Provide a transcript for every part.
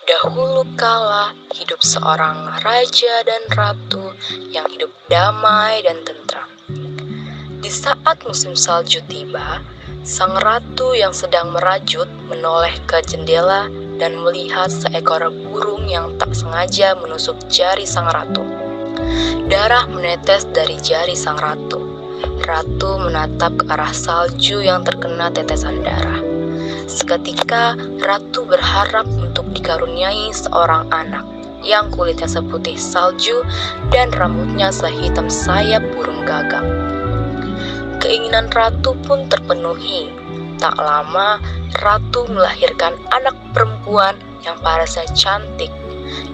Dahulu kala hidup seorang raja dan ratu yang hidup damai dan tentram. Di saat musim salju tiba, sang ratu yang sedang merajut menoleh ke jendela dan melihat seekor burung yang tak sengaja menusuk jari sang ratu. Darah menetes dari jari sang ratu. Ratu menatap ke arah salju yang terkena tetesan darah. Seketika, ratu berharap untuk dikaruniai seorang anak yang kulitnya seputih salju dan rambutnya sehitam sayap burung gagak. Keinginan ratu pun terpenuhi. Tak lama, ratu melahirkan anak perempuan yang parasnya cantik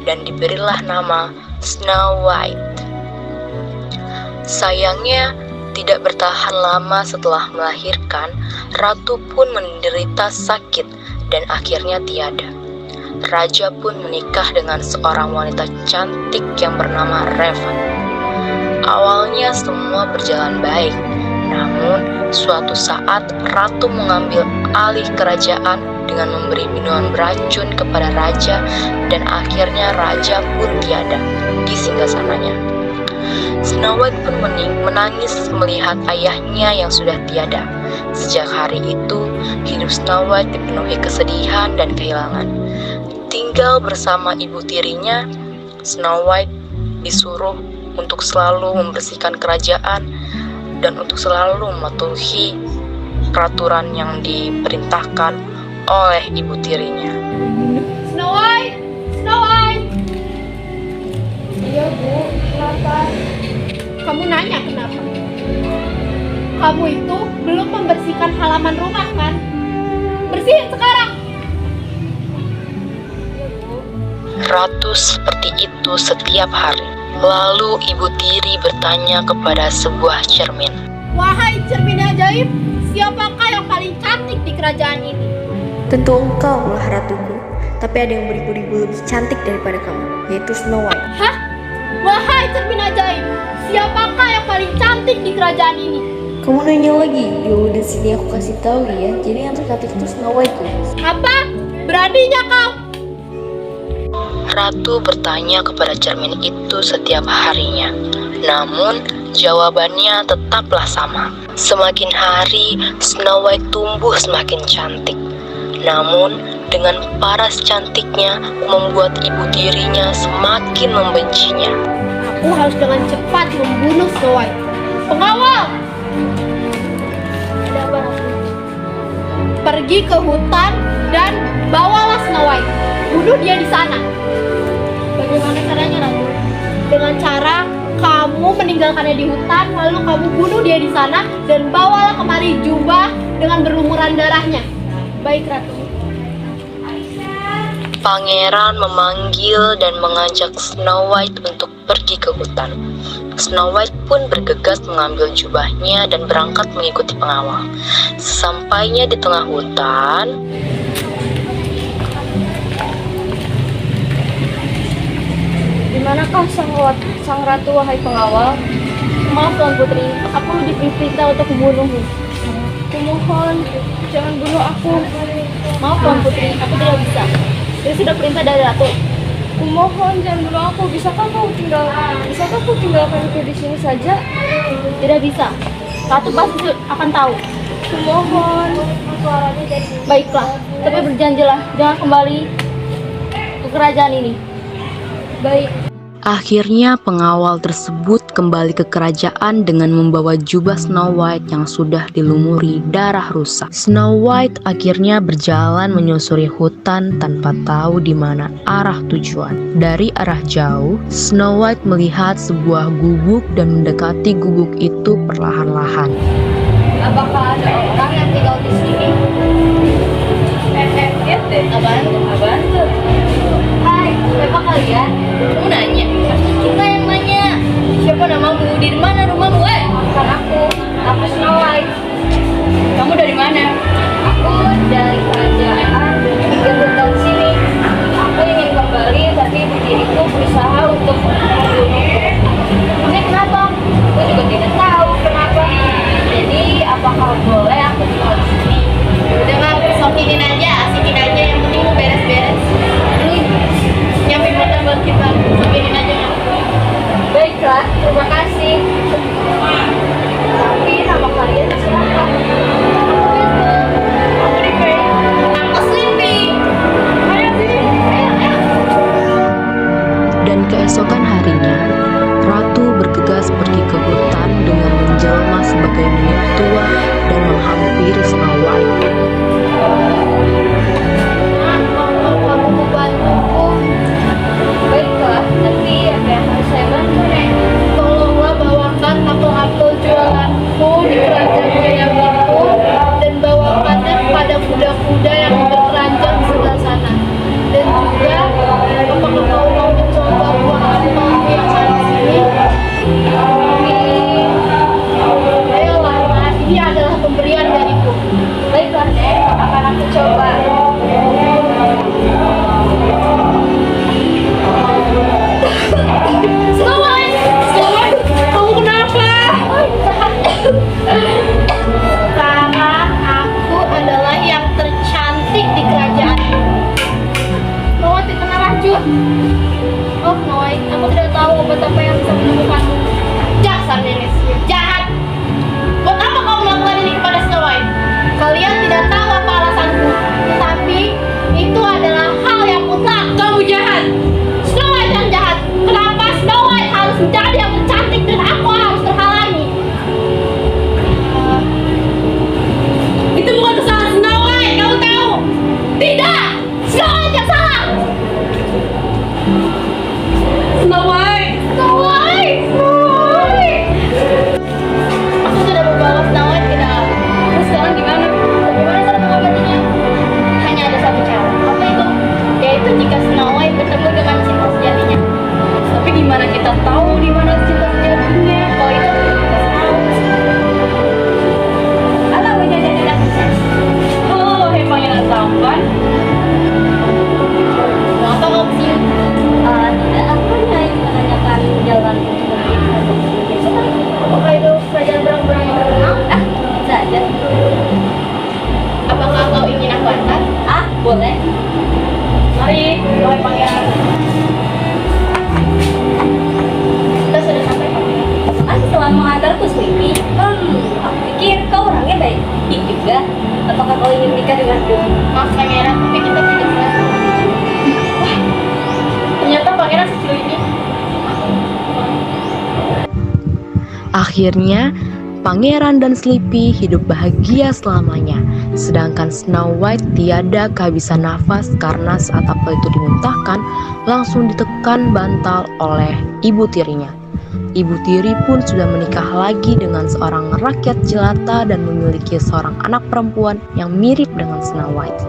dan diberilah nama Snow White. Sayangnya, tidak bertahan lama setelah melahirkan, ratu pun menderita sakit dan akhirnya tiada. Raja pun menikah dengan seorang wanita cantik yang bernama Raven. Awalnya semua berjalan baik, namun suatu saat ratu mengambil alih kerajaan dengan memberi minuman beracun kepada raja dan akhirnya raja pun tiada di singgasananya. Snow White pun menangis melihat ayahnya yang sudah tiada. Sejak hari itu, hidup Snow White dipenuhi kesedihan dan kehilangan. Tinggal bersama ibu tirinya, Snow White disuruh untuk selalu membersihkan kerajaan dan untuk selalu mematuhi peraturan yang diperintahkan oleh ibu tirinya. Snow White! Snow White! Iya Bu, kenapa? Kamu nanya kenapa? Kamu itu belum membersihkan halaman rumah kan? Bersihin sekarang! Ratu seperti itu setiap hari. Lalu ibu tiri bertanya kepada sebuah cermin. Wahai cermin ajaib, siapakah yang paling cantik di kerajaan ini? Tentu engkau lah ratuku, tapi ada yang beribu-ribu lebih cantik daripada kamu, yaitu Snow White. Hah? Wahai cermin ajaib, siapakah yang paling cantik di kerajaan ini? Kamu nanya lagi, yaudah dan sini aku kasih tahu ya. Jadi yang tercantik itu Snow White ku. Apa? Beraninya kau? Ratu bertanya kepada cermin itu setiap harinya. Namun, jawabannya tetaplah sama. Semakin hari, Snow White tumbuh semakin cantik. Namun, dengan paras cantiknya membuat ibu tirinya semakin membencinya. Aku harus dengan cepat membunuh Snow White. Pengawal! Ada apa? Pergi ke hutan dan bawalah Snow White. Bunuh dia di sana. Bagaimana caranya, Ratu? Dengan cara kamu meninggalkannya di hutan, lalu kamu bunuh dia di sana dan bawalah kemari jubah dengan berlumuran darahnya. Baik, Ratu. Pangeran memanggil dan mengajak Snow White untuk pergi ke hutan. Snow White pun bergegas mengambil jubahnya dan berangkat mengikuti pengawal. Sesampainya di tengah hutan, Dimanakah sang ratu, wahai pengawal? Maaf Tuan Putri, aku diperintah untuk membunuhmu. Kumohon, jangan bunuh aku. Maaf Tuan Putri, aku tidak bisa. Ini sudah perintah dari ratu. Kumohon, jangan bunuh aku. Bisakah kau tinggalkanku di sini saja? Tidak bisa. Ratu pasti akan tahu. Kumohon. Baiklah, tapi berjanjilah jangan kembali ke kerajaan ini. Baik. akhirnya pengawal tersebut kembali ke kerajaan dengan membawa jubah Snow White yang sudah dilumuri darah rusak. Snow White akhirnya berjalan menyusuri hutan tanpa tahu di mana arah tujuan. Dari arah jauh, Snow White melihat sebuah gubuk dan mendekati gubuk itu perlahan-lahan. Apakah ada orang yang tinggal di sini? Abang tuh. Hai, siapa kalian? Kamu nanya? Pasti kita yang nanya. Siapa namamu? Di mana rumahmu? Bukan aku Snow White. Kamu dari mana? Aku dari kerajaan pinggir hutan sini. Aku ingin kembali, tapi ibu tiriku berusaha untuk membunuhku. Ini kenapa? Aku juga tidak tahu kenapa. Jadi, apakah boleh aku tinggal di sini? Udah lah, sokin aja, asikin aja, yang penting beres-beres. Oh, Snow White, aku tidak tahu obat apa yang bisa menyembuhkanmu. Dasar nenek sihir jahat. Buat apa kau melakukan ini kepada Snow White? Kalian tidak tahu apa alasanku, tetapi itu adalah hal yang mutlak. Kamu jahat. Snow White yang jahat. Kenapa Snow White harus menjadi yang tercantik dan aku harus terhalangi? Itu bukan kesalahan Snow White, kamu tahu? Tidak, Snow White yang salah. Snow White, Snow White, Snow White. Aku sudah membawa Snow White ke dalam. Terus sekarang gimana? Bagaimana cara mengobatinya? Hanya ada satu cara. Apa itu? Yaitu jika Snow White bertemu dengan cinta sejatinya. Tapi gimana kita tahu di mana cinta sejatinya? Oh itu kita tahu. Halo, menjadi tidak bisa. Oh, pangeran tampan. Mau apa kau kesini? Tidak, aku hanya menanyakan jalan untuk apakah itu pelajaran berang-berang yang terkenal? Saja. Apakah kau ingin aku antar? Boleh. Mari, wahai pangeran. Kita sudah sampai, pangeran. Makasih telah mengantarku, Sleepy. Aku pikir kau orangnya baik juga. Apakah kau ingin menikah denganku? Maaf pangeran, tapi kita tidak berhasil. Wah, ternyata pangeran sekecil ini. Akhirnya, Pangeran dan Sleepy hidup bahagia selamanya. Sedangkan Snow White tiada kehabisan nafas karena saat apel itu dimuntahkan, langsung ditekan bantal oleh ibu tirinya. Ibu tiri pun sudah menikah lagi dengan seorang rakyat jelata dan memiliki seorang anak perempuan yang mirip dengan Snow White.